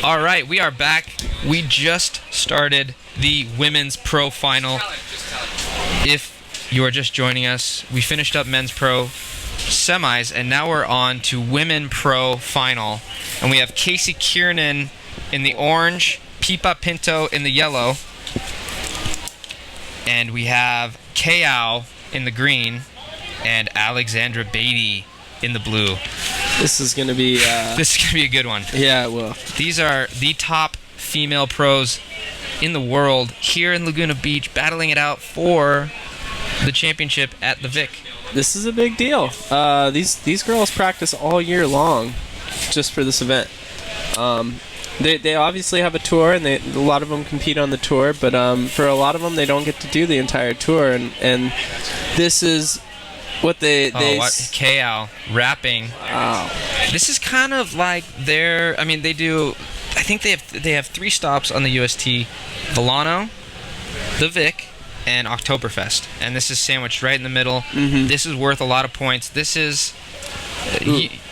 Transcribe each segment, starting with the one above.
All right, we are back. We just started the Women's Pro Final. If you are just joining us, we finished up Men's Pro semis, and now we're on to Women Pro Final. And we have Casey Kiernan in the orange, Pipa Pinto in the yellow, and we have Kao in the green, and Alexandra Beatty in the blue. This is going to be... This is going to be a good one. Yeah, it will. These are the top female pros in the world here in Laguna Beach, battling it out for the championship at the VIC. This is a big deal. These girls practice all year long just for this event. They obviously have a tour, and a lot of them compete on the tour, but for a lot of them, they don't get to do the entire tour, and this is... What Kao rapping. Wow. This is kind of like their. I mean, they do. I think they have 3 stops on the UST: Volano, the VIC, and Oktoberfest. And this is sandwiched right in the middle. Mm-hmm. This is worth a lot of points. This is.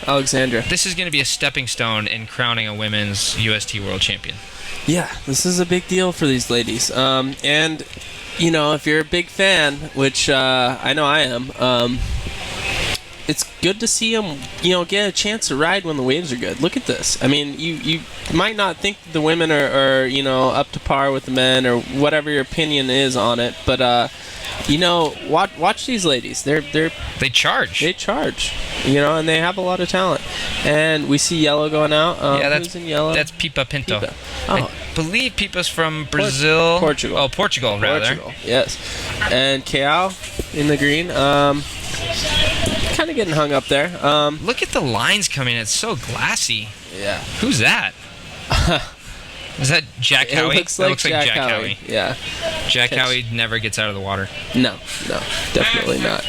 Alexandra. This is going to be a stepping stone in crowning a women's UST world champion. Yeah, this is a big deal for these ladies. And. You know, if you're a big fan, which I know I am, it's good to see them, get a chance to ride when the waves are good. Look at this. I mean, you might not think the women are up to par with the men or whatever your opinion is on it, but watch these ladies. They charge. They charge. And they have a lot of talent. And we see yellow going out. That's in yellow. That's Pipa Pinto. Pipa. I believe Pipa's from Brazil. Portugal. Oh, Portugal, rather. Portugal, yes. And Kao in the green. Kind of getting hung up there. Look at the lines coming. It's so glassy. Yeah. Who's that? Is that Jack Howie? It looks like Jack Howie. Yeah. Jack Howie never gets out of the water. No, definitely not.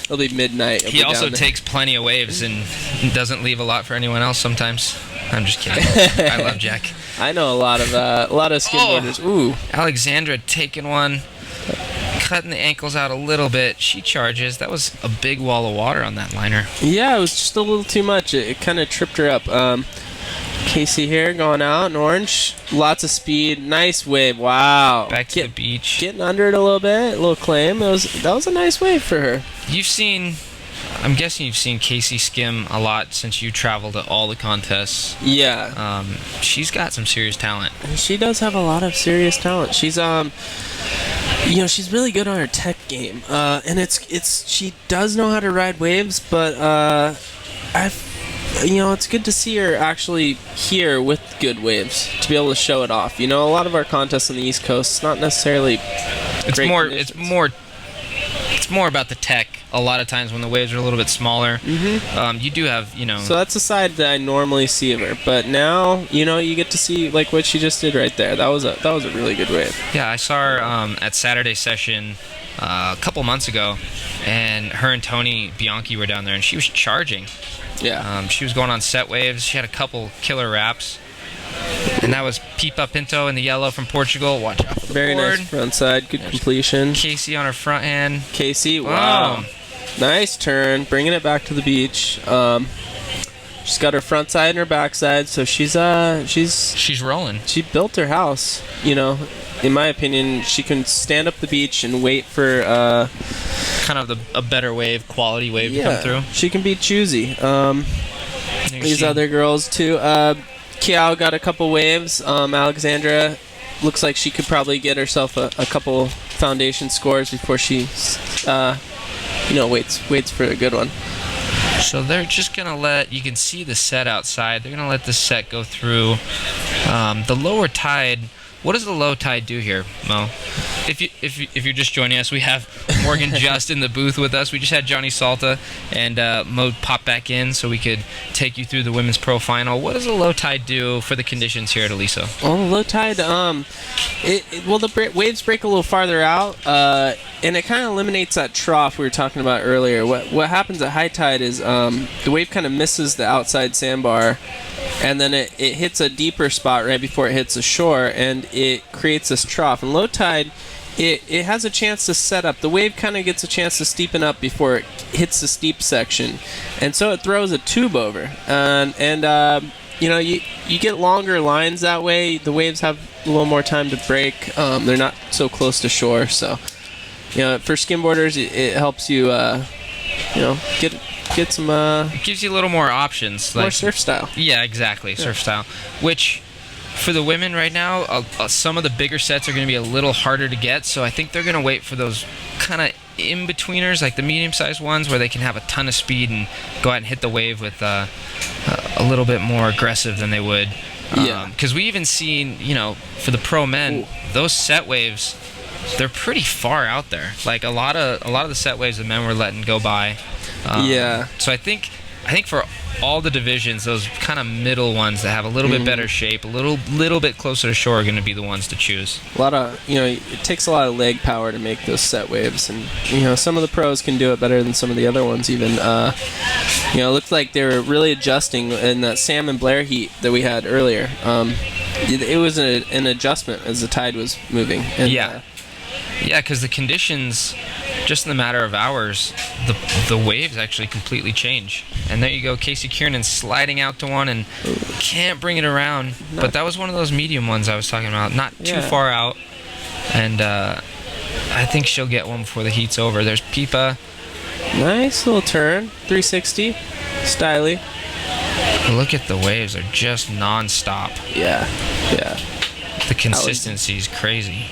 It'll be midnight. He also takes plenty of waves and doesn't leave a lot for anyone else sometimes. I'm just kidding. I love Jack. I know a lot of skimboarders. Ooh. Alexandra taking one, cutting the ankles out a little bit. She charges. That was a big wall of water on that liner. Yeah, it was just a little too much. It kind of tripped her up. Casey here going out in orange. Lots of speed. Nice wave. Wow. Back to the beach. Getting under it a little bit. A little claim. That was a nice wave for her. I'm guessing you've seen Casey skim a lot since you traveled to all the contests. Yeah. She's got some serious talent. She does have a lot of serious talent. She's she's really good on her tech game. And she does know how to ride waves, but it's good to see her actually here with good waves to be able to show it off. A lot of our contests on the East Coast, it's not necessarily It's more about the tech. A lot of times when the waves are a little bit smaller, you do have, So that's the side that I normally see of her. But now, you get to see like what she just did right there. That was a really good wave. Yeah, I saw her at Saturday session a couple months ago, and her and Tony Bianchi were down there, and she was charging. Yeah. She was going on set waves. She had a couple killer wraps. And that was Pipa Pinto in the yellow from Portugal. Watch out for the Very board. nice front side. Good completion. Casey on her front hand. Casey, wow. Nice turn. Bringing it back to the beach. She's got her front side and her back side, so she's rolling. She built her house. In my opinion, she can stand up the beach and wait for kind of a better wave, quality wave to come through. She can be choosy. These other girls too. Kao got a couple waves. Alexandra looks like she could probably get herself a couple foundation scores before she waits for a good one. So they're just gonna you can see the set outside. They're gonna let the set go through. The lower tide. What does the low tide do here, Mo? If you're just joining us, we have Morgan just in the booth with us. We just had Johnny Salta and Mo pop back in so we could take you through the Women's Pro Final. What does the low tide do for the conditions here at Aliso? Well, the low tide, the waves break a little farther out, and it kind of eliminates that trough we were talking about earlier. What happens at high tide is the wave kind of misses the outside sandbar, and then it hits a deeper spot right before it hits the shore, and it creates this trough. And low tide, it has a chance to set up. The wave kind of gets a chance to steepen up before it hits the steep section, and so it throws a tube over. And you get longer lines that way. The waves have a little more time to break. They're not so close to shore, so for skimboarders, it helps you get some It gives you a little more options, more like surf style. yeah, exactly, surf style. Which for the women right now, some of the bigger sets are going to be a little harder to get. So I think they're going to wait for those kind of in-betweeners, like the medium-sized ones, where they can have a ton of speed and go out and hit the wave with a little bit more aggressive than they would. Yeah. Because we even seen, for the pro men, those set waves, they're pretty far out there. Like a lot of the set waves the men were letting go by. Yeah. So I think for all the divisions, those kind of middle ones that have a little bit better shape, a little bit closer to shore, are going to be the ones to choose. A lot of it takes a lot of leg power to make those set waves, and some of the pros can do it better than some of the other ones. Even it looked like they were really adjusting in that Sam and Blair heat that we had earlier. It was an adjustment as the tide was moving. And, yeah, because the conditions, just in a matter of hours, the waves actually completely change. And there you go, Casey Kiernan sliding out to one and can't bring it around. But that was one of those medium ones I was talking about, not too far out. And I think she'll get one before the heat's over. There's Pipa. Nice little turn, 360, styly. Look at the waves; they're just non-stop. Yeah. The consistency is crazy.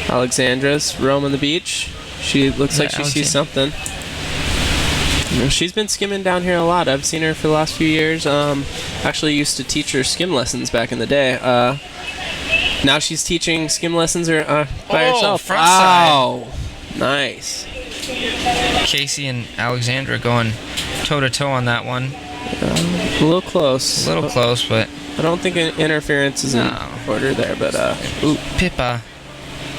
Alexandra's roaming the beach. She looks like she sees something. She's been skimming down here a lot. I've seen her for the last few years. Actually used to teach her skim lessons back in the day. Now she's teaching skim lessons by herself. Front side. Nice. Casey and Alexandra going toe-to-toe on that one. A little close. A little close, but I don't think an interference is in order there, but Pippa.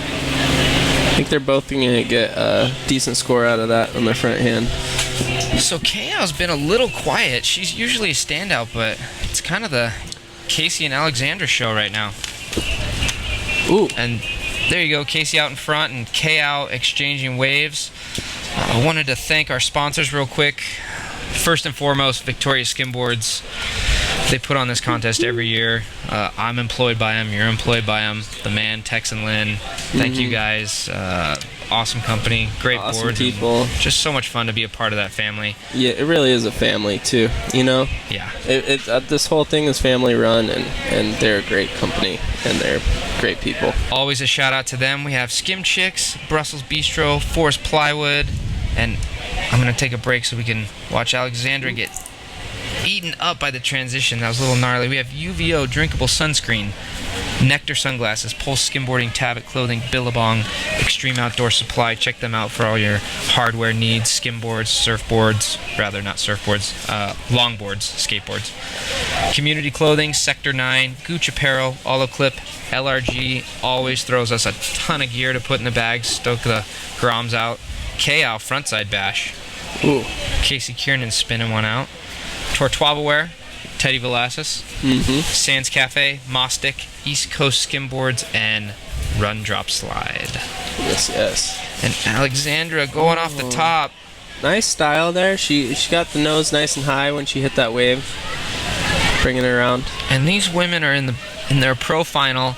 I think they're both going to get a decent score out of that on their front hand. So Kao's been a little quiet. She's usually a standout, but it's kind of the Casey and Alexandra show right now. Ooh. And there you go, Casey out in front and Kao exchanging waves. I wanted to thank our sponsors real quick. First and foremost, Victoria Skimboards. They put on this contest every year. I'm employed by them. You're employed by them. The man, Tex and Lynn. Thank you guys. Awesome company. Great awesome boards. People. Just so much fun to be a part of that family. Yeah, it really is a family too. Yeah. This whole thing is family run, and they're a great company, and they're great people. Always a shout out to them. We have Skim Chicks, Brussels Bistro, Forest Plywood, and I'm going to take a break so we can watch Alexandra get eaten up by the transition. That was a little gnarly. We have UVO drinkable sunscreen, Nectar sunglasses, Pulse skimboarding, Tabit clothing, Billabong, Extreme Outdoor Supply. Check them out for all your hardware needs, skimboards, surfboards, rather not surfboards, longboards, skateboards. Community clothing, Sector 9, Gooch Apparel, Olive Clip, LRG always throws us a ton of gear to put in the bags, stoke the groms out. Kao frontside bash. Ooh. Casey Kiernan spinning one out. Tortuavaware, Teddy Velasquez, Sands Cafe, Mostic, East Coast Skimboards, and Run Drop Slide. Yes. And Alexandra going off the top. Nice style there. She got the nose nice and high when she hit that wave, bringing it around. And these women are in their pro final,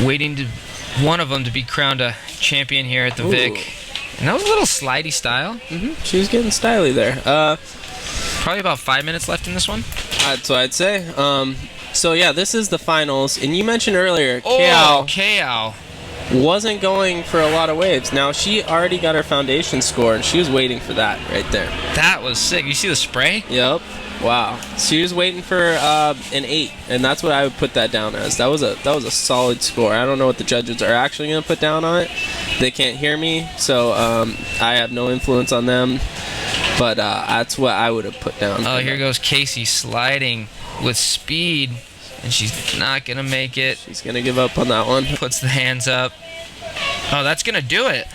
waiting to one of them to be crowned a champion here at the VIC. And that was a little slidey style. She was getting styly there. Probably about 5 minutes left in this one. That's what I'd say. So yeah, this is the finals, and you mentioned earlier, Kao wasn't going for a lot of waves. Now she already got her foundation score, and she was waiting for that right there. That was sick. You see the spray? Yep. Wow. She was waiting for an 8, and that's what I would put that down as. That was a solid score. I don't know what the judges are actually going to put down on it. They can't hear me, so I have no influence on them. But that's what I would have put down. Oh, here goes Casey sliding with speed, and she's not going to make it. She's going to give up on that one. Puts the hands up. Oh, that's going to do it.